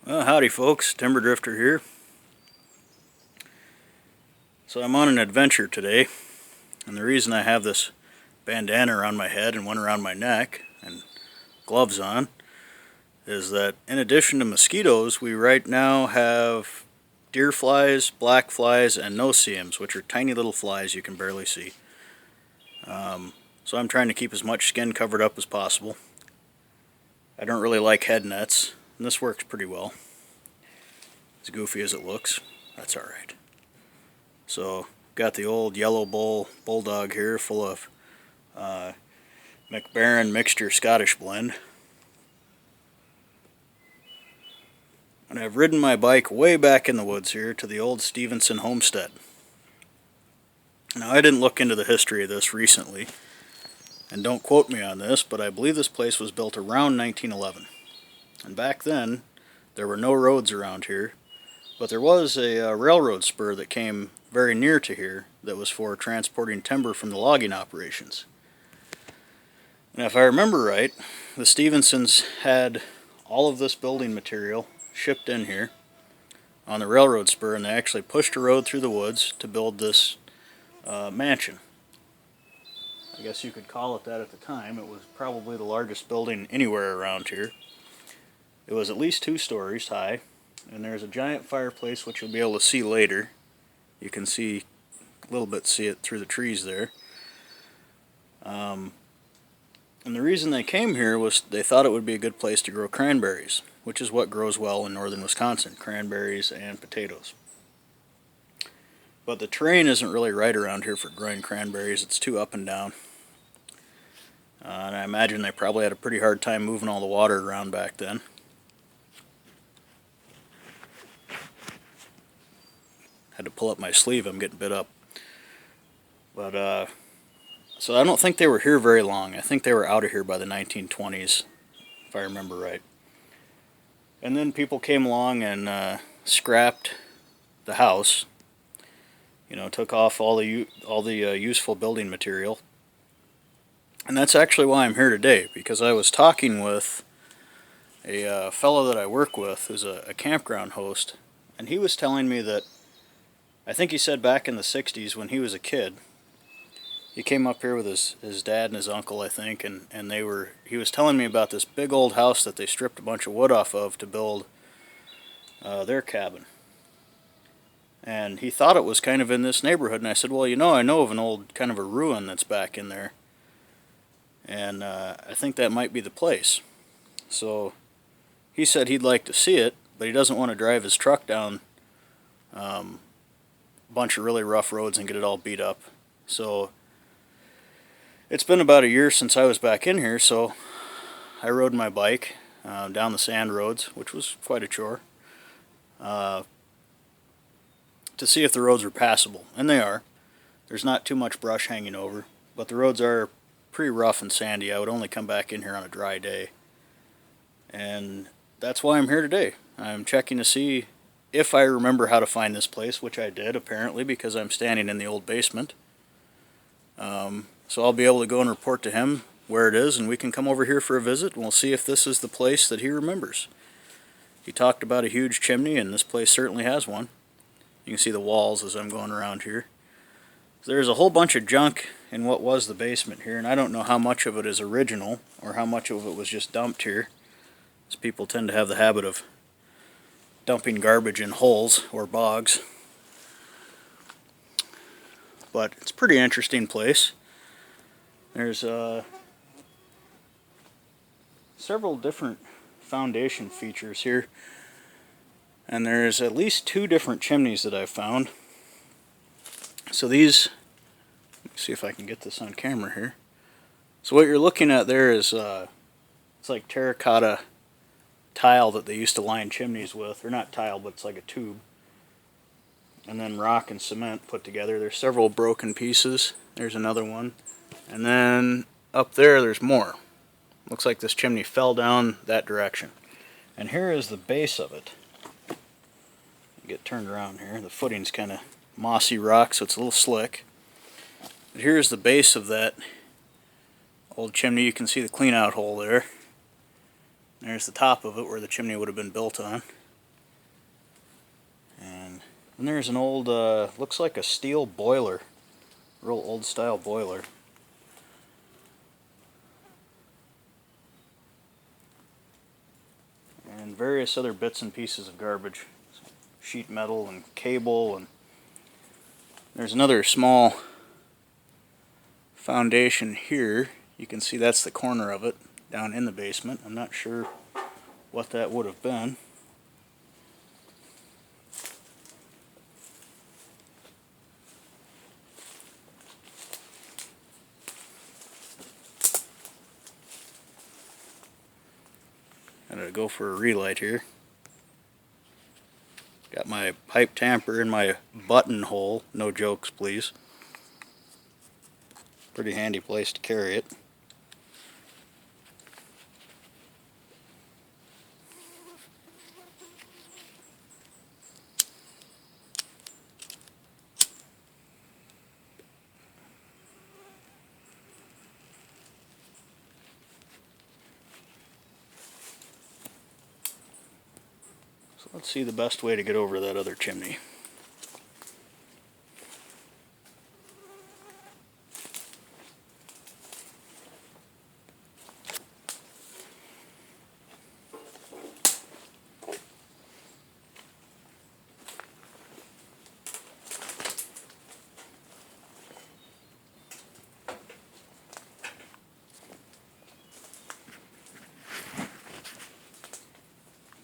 Well, howdy folks, Timber Drifter here. So I'm on an adventure today, and the reason I have this bandana around my head and one around my neck and gloves on is that in addition to mosquitoes, we right now have deer flies, black flies, and no-see-ums, which are tiny little flies you can barely see. So I'm trying to keep as much skin covered up as possible. I don't really like head nets, and this works pretty well. As goofy as it looks, that's alright. So, got the old yellow bulldog here full of McBaron mixture Scottish blend. And I've ridden my bike way back in the woods here to the old Stevenson homestead. Now, I didn't look into the history of this recently, and don't quote me on this, but I believe this place was built around 1911. And back then, there were no roads around here, but there was a railroad spur that came very near to here that was for transporting timber from the logging operations. And if I remember right, the Stevensons had all of this building material shipped in here on the railroad spur, and they actually pushed a road through the woods to build this mansion. I guess you could call it that at the time. It was probably the largest building anywhere around here. It was at least 2 stories high, and there's a giant fireplace which you'll be able to see later. You can see a little bit, see it through the trees there. And the reason they came here was they thought it would be a good place to grow cranberries, which is what grows well in northern Wisconsin, cranberries and potatoes. But the terrain isn't really right around here for growing cranberries. It's too up and down. And I imagine they probably had a pretty hard time moving all the water around back then. Had to pull up my sleeve, I'm getting bit up. But, so I don't think they were here very long. I think they were out of here by the 1920s, if I remember right. And then people came along and scrapped the house. You know, took off all the useful building material. And that's actually why I'm here today, because I was talking with a fellow that I work with who's a campground host, and he was telling me that, I think he said back in the 60s when he was a kid, he came up here with his dad and his uncle, I think, and he was telling me about this big old house that they stripped a bunch of wood off of to build their cabin. And he thought it was kind of in this neighborhood, and I said, well, you know, I know of an old kind of a ruin that's back in there, and I think that might be the place. So he said he'd like to see it, but he doesn't want to drive his truck down a bunch of really rough roads and get it all beat up. So it's been about a year since I was back in here, so I rode my bike down the sand roads, which was quite a chore, to see if the roads were passable, and they are. There's not too much brush hanging over, but the roads are pretty rough and sandy. I would only come back in here on a dry day, and that's why I'm here today. I'm checking to see if I remember how to find this place, which I did apparently, because I'm standing in the old basement. So I'll be able to go and report to him where it is, and we can come over here for a visit, and we'll see if this is the place that he remembers. He talked about a huge chimney, and this place certainly has one. You can see the walls as I'm going around here. There's a whole bunch of junk in what was the basement here, and I don't know how much of it is original or how much of it was just dumped here, as people tend to have the habit of dumping garbage in holes or bogs. But it's a pretty interesting place. There's several different foundation features here. And there's at least 2 different chimneys that I've found. So these, let me see if I can get this on camera here. So what you're looking at there is, it's like terracotta tile that they used to line chimneys with. Or not tile, but it's like a tube. And then rock and cement put together. There's several broken pieces. There's another one. And then up there, there's more. Looks like this chimney fell down that direction. And here is the base of it. Get turned around here. The footing's kind of mossy rock, so it's a little slick. But here's the base of that old chimney. You can see the clean out hole there. There's the top of it where the chimney would have been built on. And there's an old, looks like a steel boiler. Real old style boiler. And various other bits and pieces of garbage. Sheet metal and cable, and there's another small foundation here. You can see that's the corner of it down in the basement. I'm not sure what that would have been. I'm gonna go for a relight here. Got my pipe tamper in my buttonhole. No jokes, please. Pretty handy place to carry it. So let's see the best way to get over that other chimney.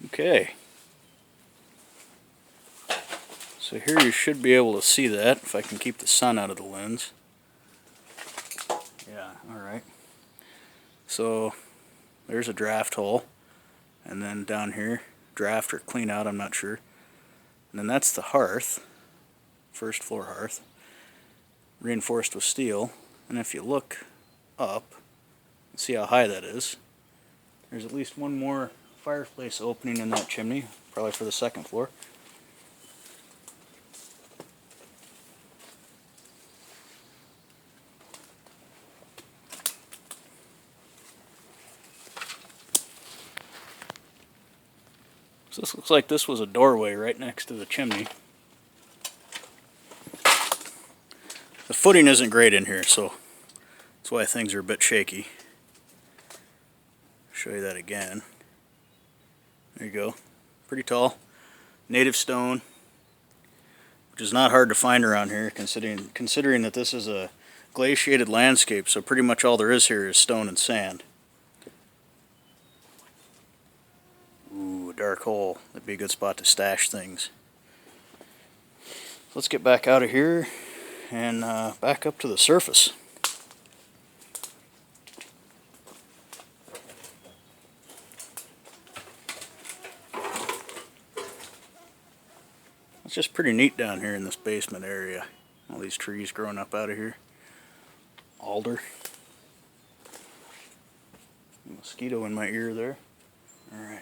Okay. So here you should be able to see that if I can keep the sun out of the lens. Yeah, alright. So there's a draft hole, and then down here, draft or clean out, I'm not sure. And then that's the hearth, first floor hearth, reinforced with steel. And if you look up, see how high that is. There's at least one more fireplace opening in that chimney, probably for the second floor. So this looks like this was a doorway right next to the chimney. The footing isn't great in here, so that's why things are a bit shaky. Show you that again. There you go. Pretty tall. Native stone, which is not hard to find around here, considering that this is a glaciated landscape, so pretty much all there is here is stone and sand. Ooh, a dark hole. That'd be a good spot to stash things. Let's get back out of here and back up to the surface. It's just pretty neat down here in this basement area. All these trees growing up out of here. Alder. Mosquito in my ear there. Alright.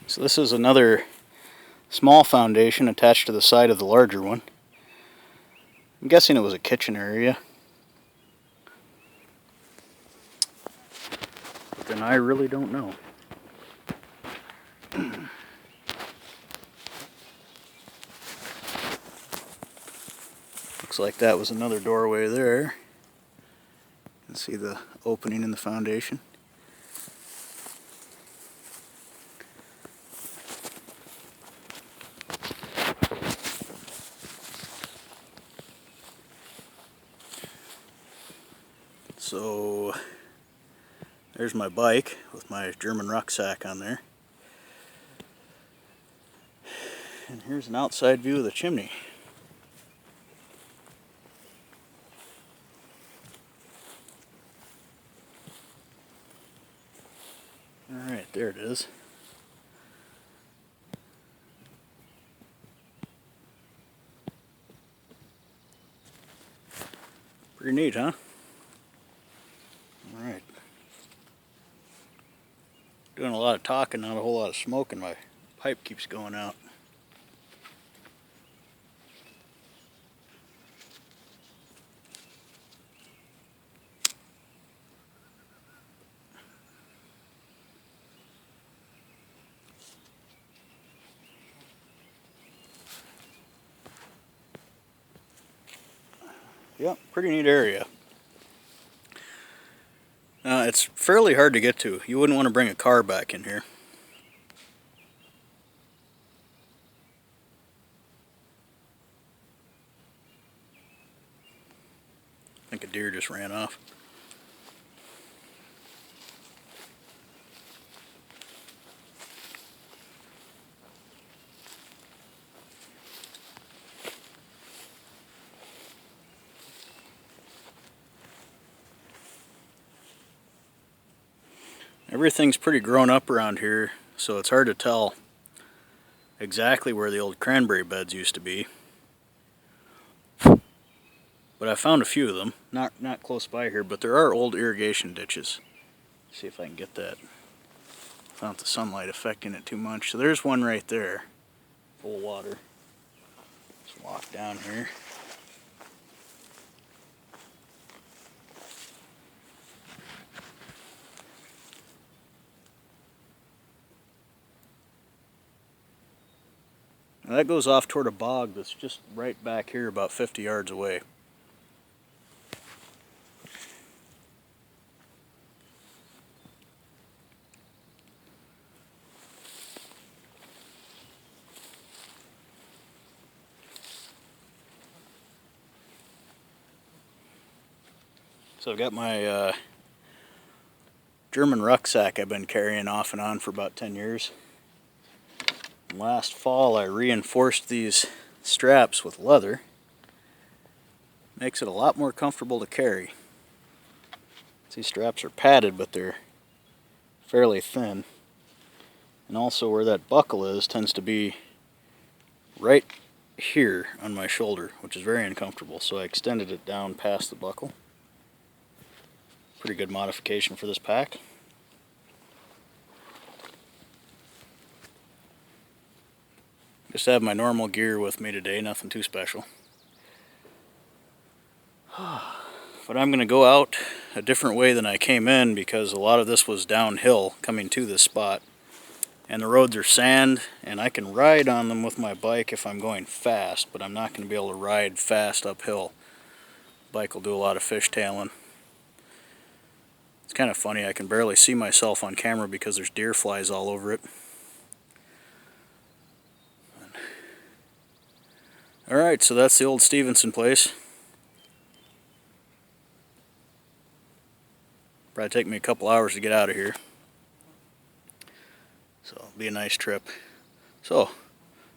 So this is another small foundation attached to the side of the larger one. I'm guessing it was a kitchen area. But then I really don't know. Looks like that was another doorway there. You can see the opening in the foundation. So there's my bike with my German rucksack on there. And here's an outside view of the chimney. Alright, there it is. Pretty neat, huh? Alright. Doing a lot of talking, not a whole lot of smoke in my pipe keeps going out. Yep, pretty neat area. It's fairly hard to get to. You wouldn't want to bring a car back in here. I think a deer just ran off. Everything's pretty grown up around here, so it's hard to tell exactly where the old cranberry beds used to be. But I found a few of them, not close by here, but there are old irrigation ditches. Let's see if I can get that without the sunlight affecting it too much. So there's one right there, full of water. Let's walk down here. Now that goes off toward a bog that's just right back here about 50 yards away. So I've got my German rucksack I've been carrying off and on for about 10 years. Last fall I reinforced these straps with leather. Makes it a lot more comfortable to carry. These straps are padded, but they're fairly thin. And also where that buckle is tends to be right here on my shoulder, which is very uncomfortable. So I extended it down past the buckle. Pretty good modification for this pack. Just have my normal gear with me today, nothing too special. But I'm going to go out a different way than I came in because a lot of this was downhill coming to this spot. And the roads are sand, and I can ride on them with my bike if I'm going fast, but I'm not going to be able to ride fast uphill. The bike will do a lot of fishtailing. It's kind of funny, I can barely see myself on camera because there's deer flies all over it. Alright, so that's the old Stevenson place. Probably take me a couple hours to get out of here. So it'll be a nice trip. So,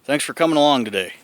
thanks for coming along today.